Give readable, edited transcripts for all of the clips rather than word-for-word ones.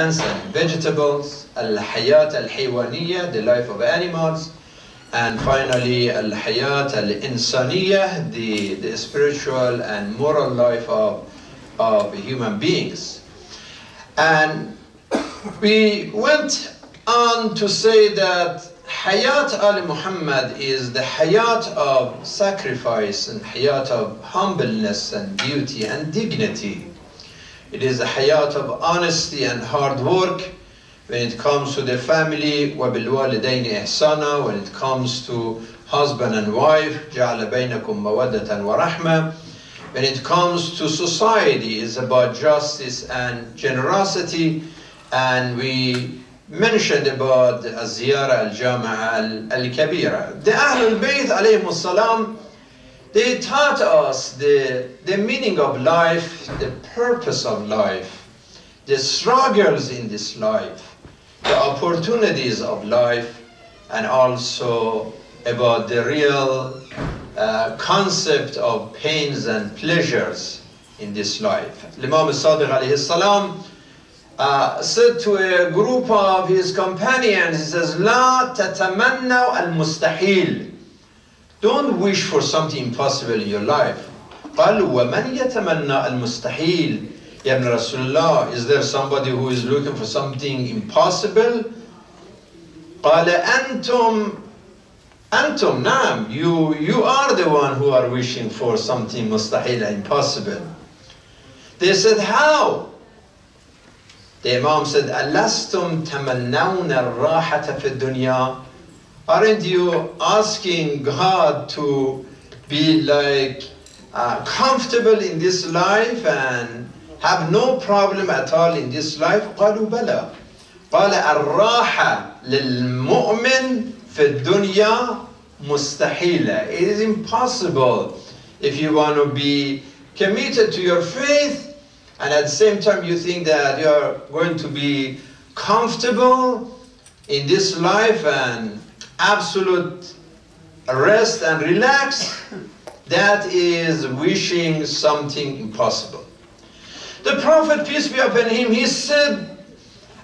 plants and vegetables, al-hayat al-haywaniya, the life of animals, and finally al-hayat al-insaniya, the spiritual and moral life of human beings. And we went on to say that Hayat al-Muhammad is the hayat of sacrifice and hayat of humbleness and beauty and dignity. It is a hayat of honesty and hard work when it comes to the family, وَبِالْوَالِدَيْنِ إِحْسَانًا, when it comes to husband and wife, جَعَلَ بَيْنَكُمْ مَوَدَّةً وَرَحْمَةً. When it comes to society, it's about justice and generosity. And we mentioned about الزيارة الجامعة الكبيرة. The Ahlul Bayt alayhim salam, they taught us the meaning of life, the purpose of life, the struggles in this life, the opportunities of life, and also about the real concept of pains and pleasures in this life. Imam Sadiq alayhi salam said to a group of his companions, he says, لا تتمنوا المستحيل. Don't wish for something impossible in your life. قالوا ومن يتمنى المستحيل يا ابن رسول الله, is there somebody who is looking for something impossible? قال أنتم نعم, you are the one who are wishing for something مستحيل, impossible. They said, how? The Imam said, أَلَسْتُمْ تَمَنَّوْنَ الرَّاحَةَ فِي الدُّنْيَا? Aren't you asking God to be like comfortable in this life and have no problem at all in this life? قالوا بلى. قال الراحة للمؤمن في الدنيا مستحيلة. It is impossible if you want to be committed to your faith and at the same time you think that you are going to be comfortable in this life and absolute rest and relax. That is wishing something impossible. The Prophet, peace be upon him, he said,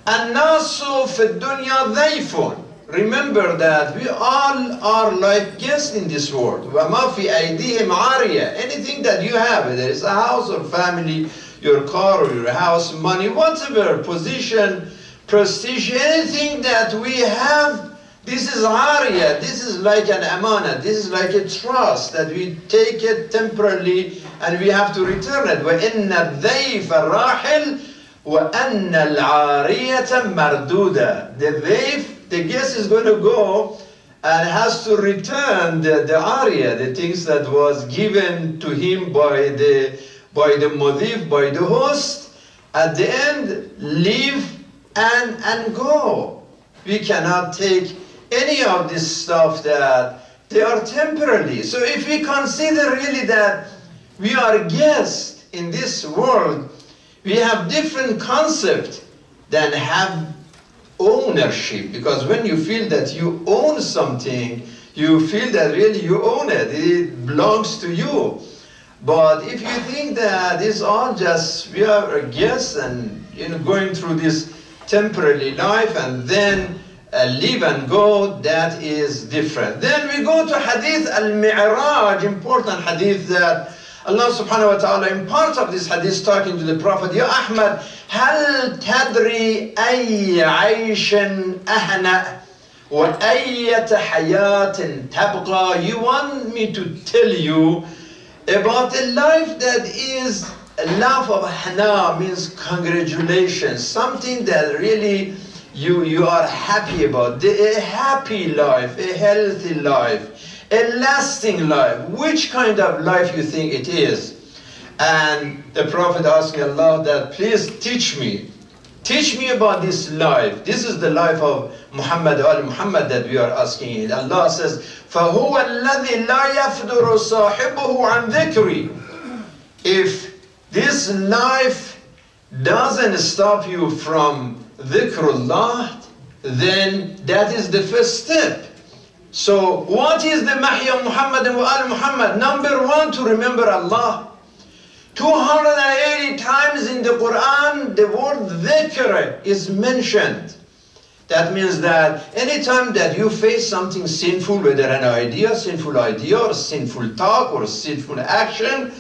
الناس في الدنيا ضيف. Remember that we all are like guests in this world. وما في أيديهم عارية. Anything that you have, whether it's a house or family, your car or your house, money, whatever, position, prestige, anything that we have, this is ariya, this is like an amana, this is like a trust that we take it temporarily and we have to return it. وَإِنَّ الذَّيْفَ الرَّاحِلِ وَأَنَّ الْعَارِيَةَ مَرْدُودَ. The dhayf, the guest is going to go and has to return the ariya, the things that was given to him by the mudif, by the host. At the end, leave and go. We cannot take any of this stuff that they are temporarily. So if we consider really that we are guests in this world, we have different concept than have ownership. Because when you feel that you own something, you feel that really you own it. It belongs to you. But if you think that it's all just, we are guests and going through this temporary life and then leave and go, that is different. Then we go to Hadith al-Mi'raj, important hadith that Allah subhanahu wa ta'ala in part of this hadith talking to the Prophet, Ya Ahmad, هل تدري أي عيش أهنأ وأية حياة تبقى? You want me to tell you about a life that is a life of hana, means congratulations, something that really you are happy about, a happy life, a healthy life, a lasting life. Which kind of life you think it is? And the Prophet asking Allah that, please teach me about this life. This is the life of Muhammad al-Muhammad that we are asking. Allah says, فَهُوَ الَّذِي لَا يَفْدُرُ صَاحِبُهُ عَنْ ذِكْرِي. If this life doesn't stop you from dhikrullah, then that is the first step. So what is the mahya Muhammad and al Muhammad? Number one, to remember Allah. 280 times in the Quran, the word dhikr is mentioned. That means that anytime that you face something sinful, whether an sinful idea, or sinful talk, or sinful action,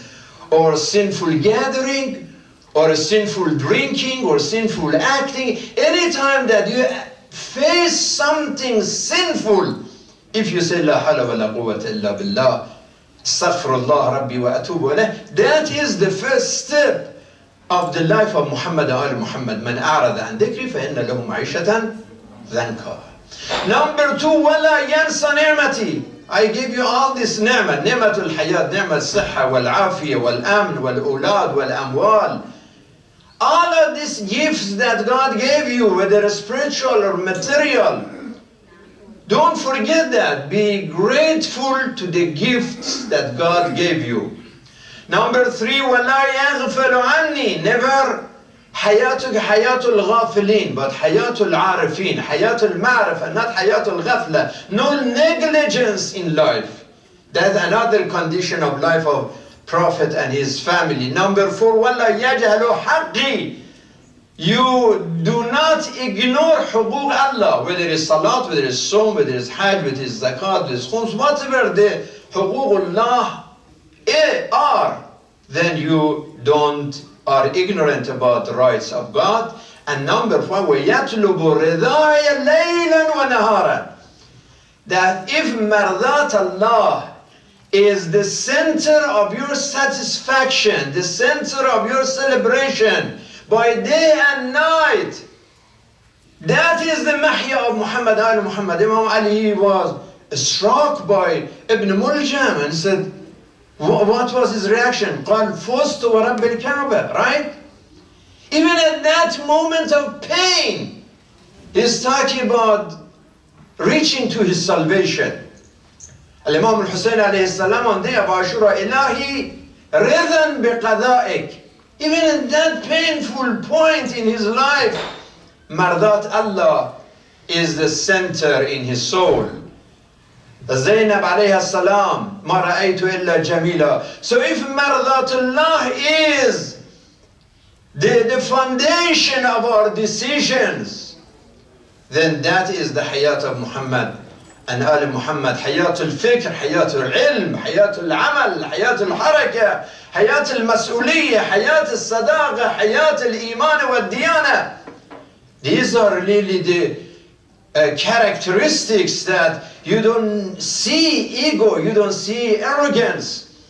or sinful gathering, or a sinful drinking, or sinful acting, anytime that you face something sinful, if you say La hawla wa la quwwata illa billah, astaghfirullah rabbi wa atubu ilayh, that is the first step of the life of Muhammad and Ali Muhammad. Man a'rada an dhikri fa inna lahu ma'ishatan dhanka. Number 2, wala yansa ni'mati. I give you all this ni'mah, ni'matul hayat, ni'mat sihha wal afiyah wal amn wal ulad wal amwal. All of these gifts that God gave you, whether spiritual or material, don't forget that. Be grateful to the gifts that God gave you. Number 3, وَلَا يَغْفَلُ عَنِّي. Never حياتك حياة الغافلين, but حياة العارفين, حياة المعرفة, not حياة الغفلة. No negligence in life. That's another condition of life of Prophet and his family. Number 4, وَلَا يَجْهَلُ حَقِّي. You do not ignore حقوق Allah, whether it's salat, whether it's sawm, whether it's hajj, whether it's zakat, whether it's khums, whatever the حقوق Allah are, then you are ignorant about the rights of God. And number 5, وَيَطْلُبُ رِضَايَ لَيْلًا وَنَهَارًا. That if mardat Allah is the center of your satisfaction, the center of your celebration, by day and night, that is the mahya of Muhammad Ali Muhammad. Imam Ali was struck by Ibn Muljam and said, what was his reaction? قال فزت ورب الكعبة, right? Even at that moment of pain, he's talking about reaching to his salvation. Imam al-Hussein alayhi salam on day of Ashura, Elahi ridan biqada'ik. Even at that painful point in his life, mardat Allah is the center in his soul. Zainab alayha salam, ma ra'aytu illa jamila. So if mardat Allah is the foundation of our decisions, then that is the hayat of Muhammad and Ali Muhammad. Hayat al-fikr, hayat al-ilm, hayat al-amal, hayat al-haraka, hayat al-mas'uliyya, hayat al-sadaqa, hayat al-iman wa diyana. These are really the characteristics that you don't see ego, you don't see arrogance,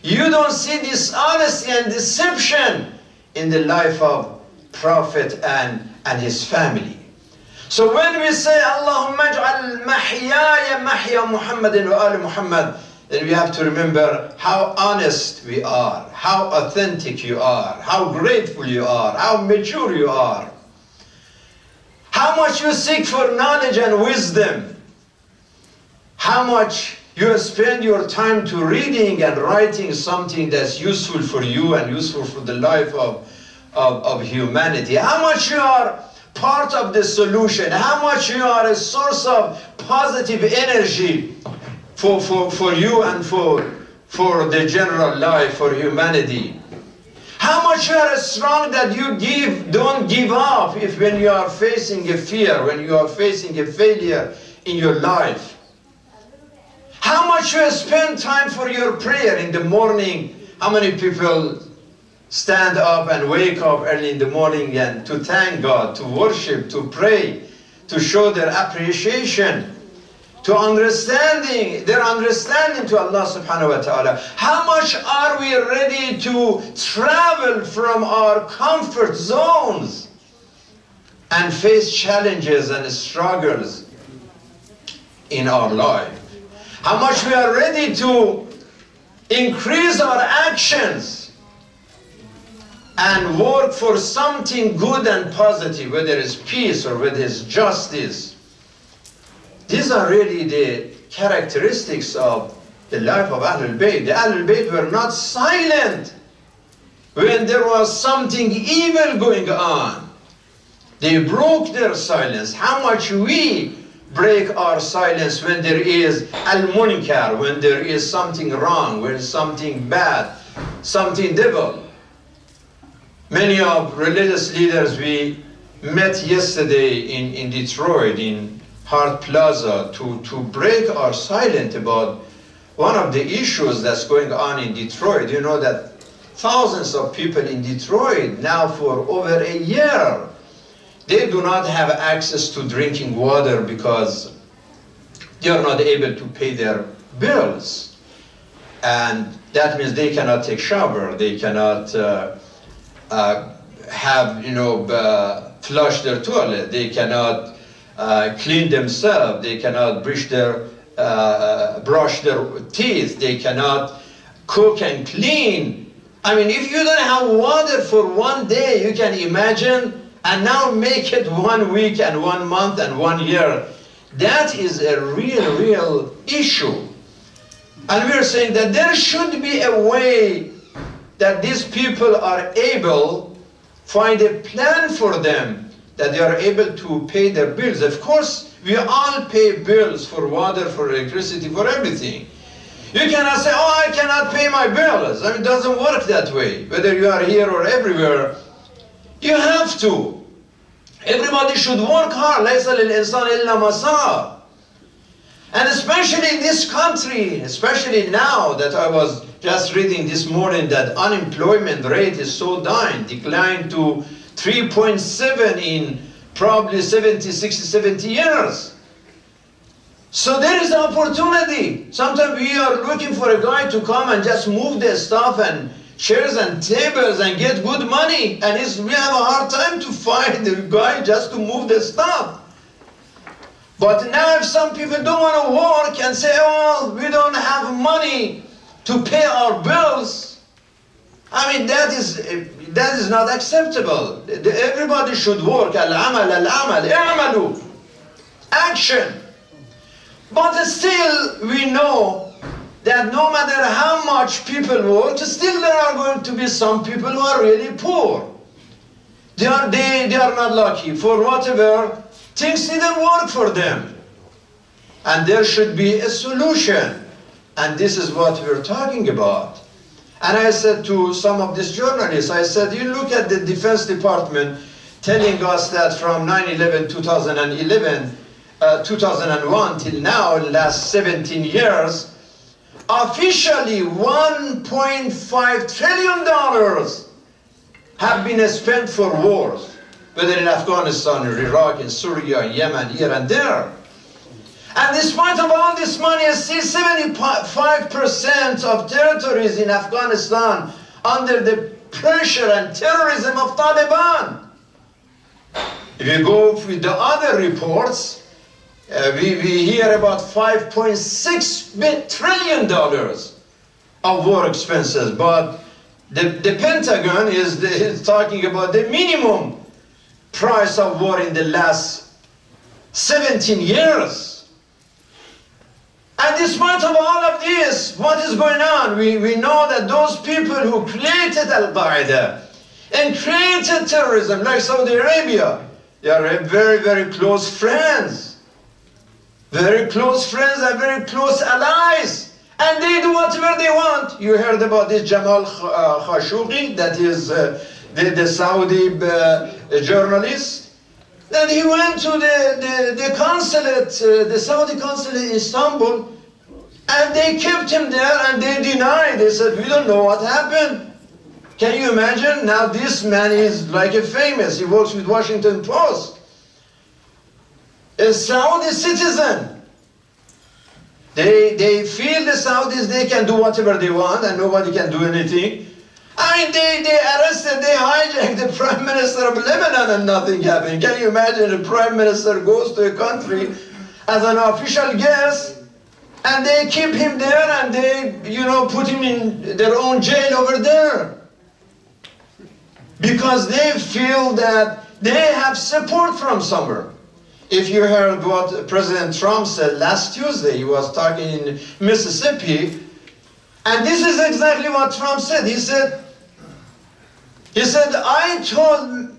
you don't see dishonesty and deception in the life of Prophet and his family. So when we say Allahumma ij'al mahyaya mahya Muhammadin wa ali Muhammad, then we have to remember how honest we are, how authentic you are, how grateful you are, how mature you are, how much you seek for knowledge and wisdom, how much you spend your time to reading and writing something that's useful for you and useful for the life of humanity, how much you are part of the solution, how much you are a source of positive energy for you and for the general life, for humanity. How much you are strong that you don't give up when you are facing a fear, when you are facing a failure in your life. How much you spend time for your prayer in the morning. How many people stand up and wake up early in the morning and to thank God, to worship, to pray, to show their appreciation, to their understanding to Allah subhanahu wa ta'ala. How much are we ready to travel from our comfort zones and face challenges and struggles in our life? How much we are ready to increase our actions and work for something good and positive, whether it's peace or whether it's justice. These are really the characteristics of the life of Ahlul Bayt. The Ahlul Bayt were not silent when there was something evil going on. They broke their silence. How much we break our silence when there is al-munkar, when there is something wrong, when something bad, something devil. Many of religious leaders we met yesterday in Detroit, in Hart Plaza, to break our silence about one of the issues that's going on in Detroit. You know that thousands of people in Detroit now for over a year, they do not have access to drinking water because they are not able to pay their bills. And that means they cannot take shower, they cannot flush their toilet, they cannot clean themselves, they cannot brush their teeth, they cannot cook and clean. I mean, if you don't have water for one day, you can imagine, and now make it 1 week and 1 month and 1 year. That is a real issue. And we are saying that there should be a way that these people are able, find a plan for them, that they are able to pay their bills. Of course, we all pay bills for water, for electricity, for everything. You cannot say, oh, I cannot pay my bills. I mean, it doesn't work that way. Whether you are here or everywhere, you have to. Everybody should work hard. لَيْسَ لِلْإِنسَانِ إِلَّا مَا سَعَى. And especially in this country, especially now that I was just reading this morning that unemployment rate is so declined to 3.7 in probably 60, 70 years. So there is an opportunity. Sometimes we are looking for a guy to come and just move the stuff and chairs and tables and get good money. And we have a hard time to find a guy just to move the stuff. But now if some people don't want to work and say, oh, we don't have money to pay our bills, I mean, that is not acceptable. Everybody should work. Al-amal, al-amal, i'malu. Action. But still, we know that no matter how much people work, still there are going to be some people who are really poor. They are not lucky. For whatever, things didn't work for them. And there should be a solution. And this is what we're talking about. And I said to some of these journalists, I said, you look at the Defense Department telling us that from 9/11, 2001 till now, in the last 17 years, officially $1.5 trillion have been spent for wars, whether in Afghanistan, or Iraq, in Syria, in Yemen, here and there. And despite of all this money, still 75% of territories in Afghanistan under the pressure and terrorism of Taliban. If you go with the other reports, we hear about $5.6 trillion of war expenses, but the Pentagon is talking about the minimum price of war in the last 17 years. And despite of all of this, what is going on? We know that those people who created Al-Qaeda and created terrorism, like Saudi Arabia, they are very close friends. Very close friends and very close allies. And they do whatever they want. You heard about this Jamal Khashoggi, that is the Saudi journalist. Then he went to the consulate, the Saudi consulate in Istanbul, and they kept him there and they denied. They said, we don't know what happened. Can you imagine? Now this man is like a famous, he works with Washington Post. A Saudi citizen. They feel the Saudis, they can do whatever they want and nobody can do anything. I mean, they arrested, they hijacked the Prime Minister of Lebanon and nothing happened. Can you imagine the Prime Minister goes to a country as an official guest and they keep him there and they, put him in their own jail over there? Because they feel that they have support from somewhere. If you heard what President Trump said last Tuesday, he was talking in Mississippi, and this is exactly what Trump said. He said, I told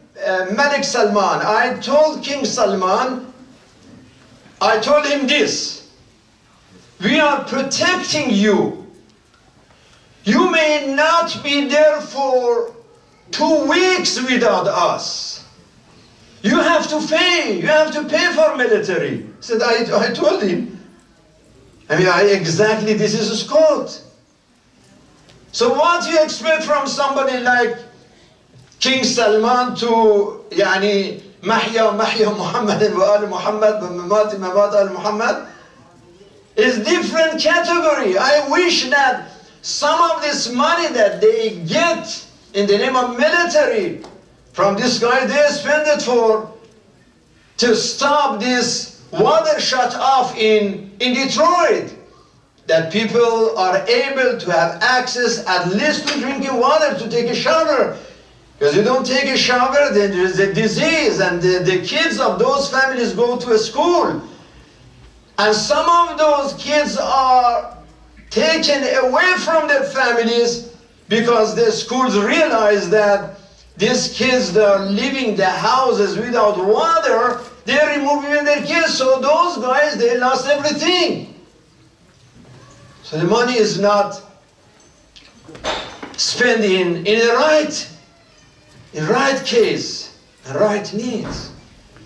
Malik Salman, I told King Salman, I told him this: we are protecting you. You may not be there for 2 weeks without us. You have to pay for military. Said, I told him. Exactly, this is his quote. So what do you expect from somebody like King Salman to, محيا محمد وآل محمد وممات ممات آل Muhammad? Is different category. I wish that some of this money that they get in the name of military from this guy, they spend it to stop this water shut off in Detroit, that people are able to have access at least to drinking water, to take a shower. Because you don't take a shower, then there is a disease, and the kids of those families go to a school. And some of those kids are taken away from their families because the schools realize that these kids that are leaving the houses without water, they're removing their kids. So those guys, they lost everything. So the money is not spent in the right case, the right needs.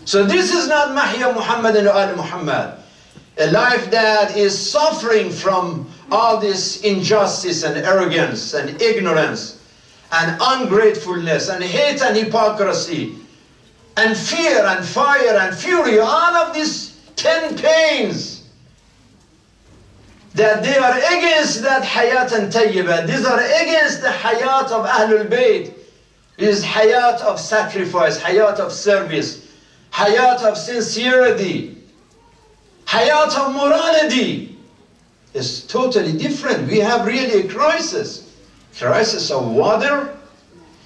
So this is not Mahya Muhammad and Al Muhammad. A life that is suffering from all this injustice and arrogance and ignorance and ungratefulness and hate and hypocrisy and fear and fire and fury, all of these 10 pains, that they are against that hayat and tayyibah. These are against the hayat of Ahlul Bayt. This is hayat of sacrifice, hayat of service, hayat of sincerity, hayat of morality. Is totally different. We have really a crisis of water.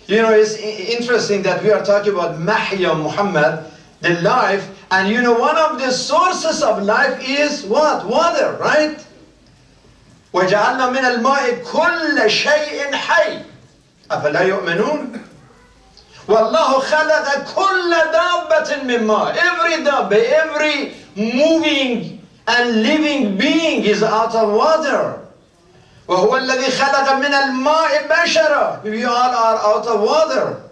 It's interesting that we are talking about Mahya Muhammad, the life, and one of the sources of life is what? Water, right? وَجَعَلْنَا مِنَ الْمَاءِ كُلَّ شَيْءٍ حَيٍّ أَفَلَا يُؤْمِنُونَ وَاللَّهُ خَلَقَ كُلَّ دَابَّةٍ مِّن مَّاءٍ. Every dabba, every moving and living being is out of water. وَهُوَ الَّذِي خَلَقَ مِنَ الْمَاءِ بَشَرًا. We all are out of water.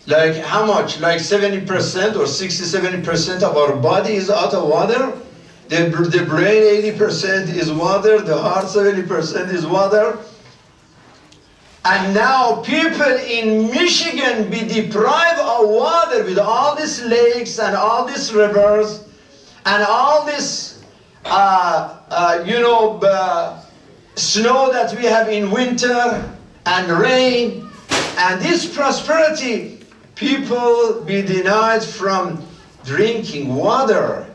Like how much? Like 70% or 60-70% of our body is out of water. The brain 80% is water. The heart 70% is water. And now people in Michigan be deprived of water with all these lakes and all these rivers and all this, snow that we have in winter and rain, and this prosperity, people be denied from drinking water.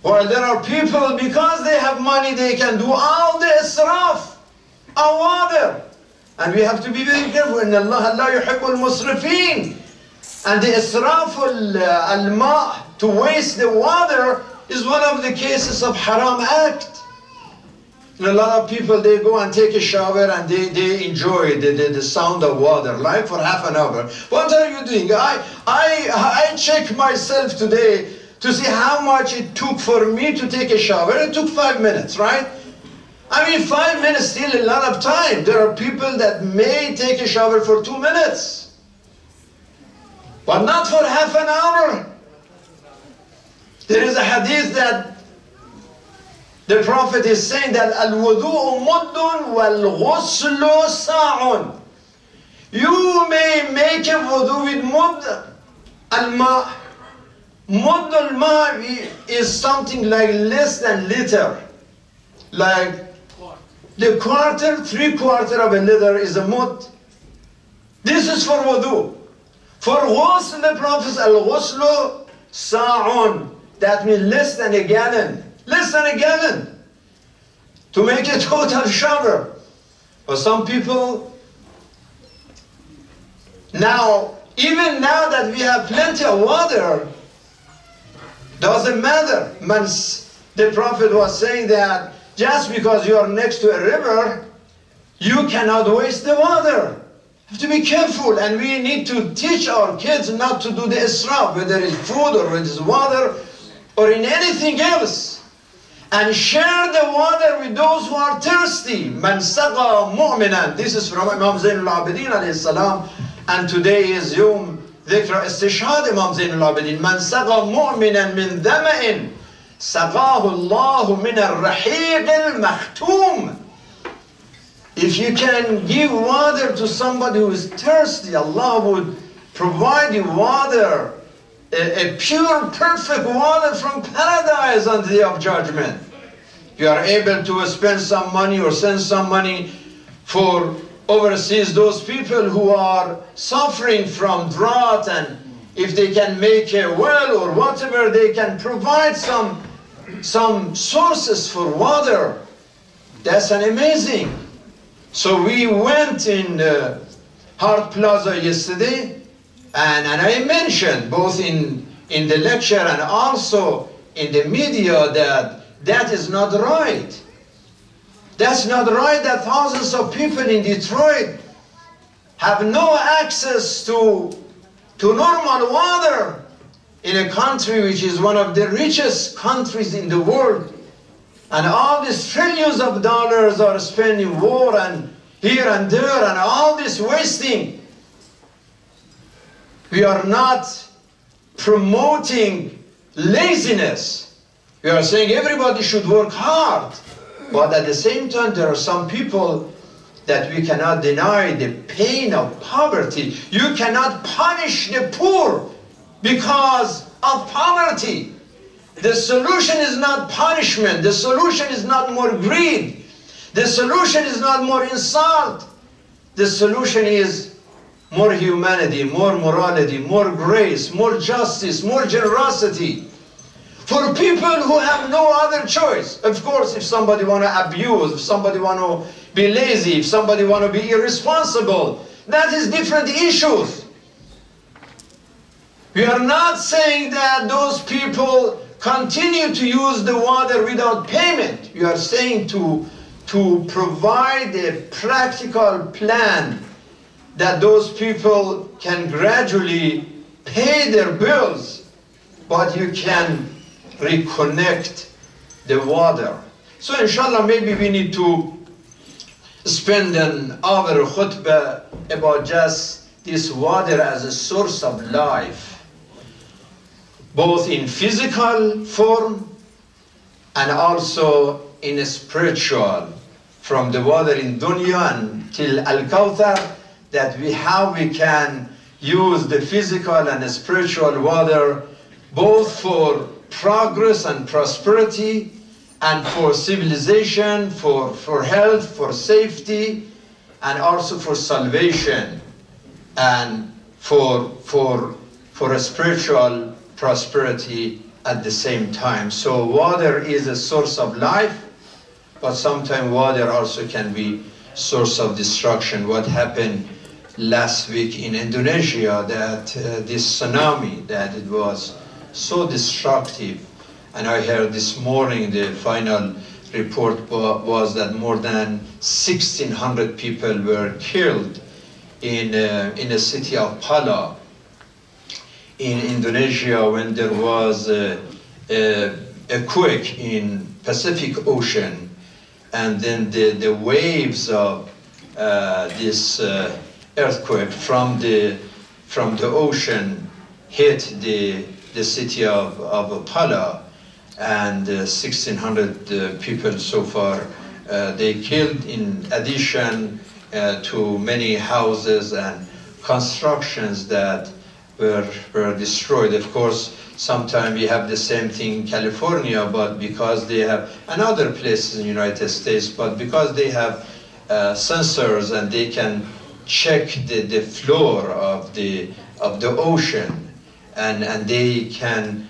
While there are people, because they have money, they can do all the israf of water. And we have to be very careful. إِنَّ اللَّهَ لَا يُحِبُّ الْمُسْرِفِينَ. And the israf al-ma', to waste the water, is one of the cases of haram act. And a lot of people, they go and take a shower and they enjoy the sound of water, like for half an hour. What are you doing? I check myself today to see how much it took for me to take a shower. It took 5 minutes, right? 5 minutes still a lot of time. There are people that may take a shower for 2 minutes, but not for half an hour. There is a hadith that the Prophet is saying that al-wudu'u muddun wal-ghuslu sa'un. You may make a wudu with mudd al-ma'. Mudd al-ma' is something like less than liter. Like the quarter, 3/4 of a liter is a mudd. This is for wudu. For ghusl, the Prophet says al-ghuslu sa'un. That means less than a gallon. Less than a gallon to make a total shower. But some people, even now that we have plenty of water, doesn't matter. The Prophet was saying that just because you are next to a river, you cannot waste the water. You have to be careful, and we need to teach our kids not to do the israf, whether it's food or whether it's water or in anything else. and share the water with those who are thirsty. Man saqa mu'minan. This is from Imam Zain al-Abidin alayhi salam, and today is Yom Dhikr Istishhad Imam Zain al-Abidin. Man saqa mu'minan min dhama'in saqahu Allahu min al-rahiq al-makhtum. If you can give water to somebody who is thirsty, Allah would provide you water, a pure, perfect water from paradise on the Day of Judgment. You are able to spend some money or send some money for overseas those people who are suffering from drought, and if they can make a well or whatever, they can provide some sources for water. That's an amazing. So we went in Hart Plaza yesterday, and I mentioned both in the lecture and also in the media that is not right. That's not right that thousands of people in Detroit have no access to normal water in a country which is one of the richest countries in the world. And all these trillions of dollars are spent in war and here and there and all this wasting. We are not promoting laziness. We are saying everybody should work hard. But at the same time, there are some people that we cannot deny the pain of poverty. You cannot punish the poor because of poverty. The solution is not punishment. The solution is not more greed. The solution is not more insult. The solution is more humanity, more morality, more grace, more justice, more generosity. For people who have no other choice. Of course, if somebody want to abuse, if somebody want to be lazy, if somebody want to be irresponsible, that is different issues. We are not saying that those people continue to use the water without payment. We are saying to provide a practical plan that those people can gradually pay their bills, but you can reconnect the water. So inshallah, maybe we need to spend an hour khutbah about just this water as a source of life, both in physical form and also in a spiritual, from the water in dunya until Al-Kawthar, that how we can use the physical and the spiritual water both for progress and prosperity, and for civilization, for health, for safety, and also for salvation, and for a spiritual prosperity at the same time. So water is a source of life, but sometimes water also can be source of destruction. What happened last week in Indonesia, that this tsunami, that it was so destructive. And I heard this morning the final report was that more than 1,600 people were killed in the city of Pala in Indonesia when there was a quake in Pacific Ocean, and then the waves of this earthquake from the ocean hit the city of Pala, and 1,600 people so far they killed, in addition to many houses and constructions that were destroyed. Of course, sometimes we have the same thing in California, but because they have, and other places in the United States, but because they have sensors and they can check the floor of the ocean, and they can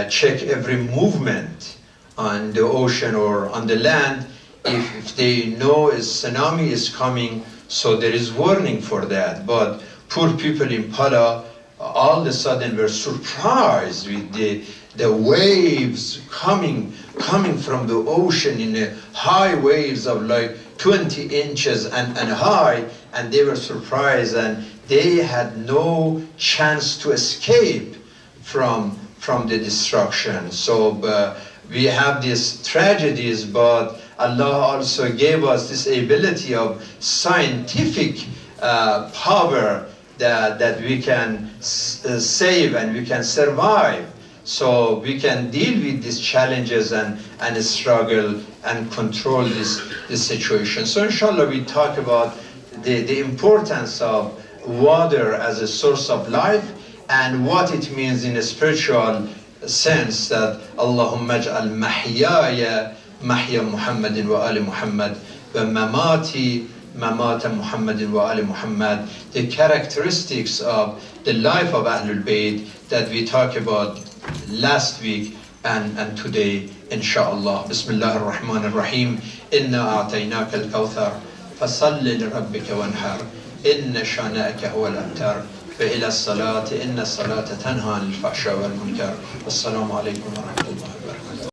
check every movement on the ocean or on the land. If they know a tsunami is coming, so there is warning for that. But poor people in Pala all of a sudden were surprised with the waves coming from the ocean in high waves of like 20 inches and high, and they were surprised, and they had no chance to escape from the destruction. So we have these tragedies, but Allah also gave us this ability of scientific power that we can save and we can survive. So we can deal with these challenges and struggle and control this situation. So inshallah we talk about the importance of water as a source of life and what it means in a spiritual sense, that Allahumma ij'al mahyaya mahya Muhammadin wa ali Muhammad wa mamati mamata Muhammadin wa ali Muhammad. The characteristics of the life of Ahlul Bayt that we talked about last week and today, inshallah. Bismillah ar-Rahman ar-Rahim. Inna a'tainaka al-kawthar fasalli li rabbika wanhar inna shana'aka huwa al-abtar wa ila as-salati inna as-salata tanha 'anil fahsha'i wal munkar. Wassalamu alaykum wa rahmatullahi.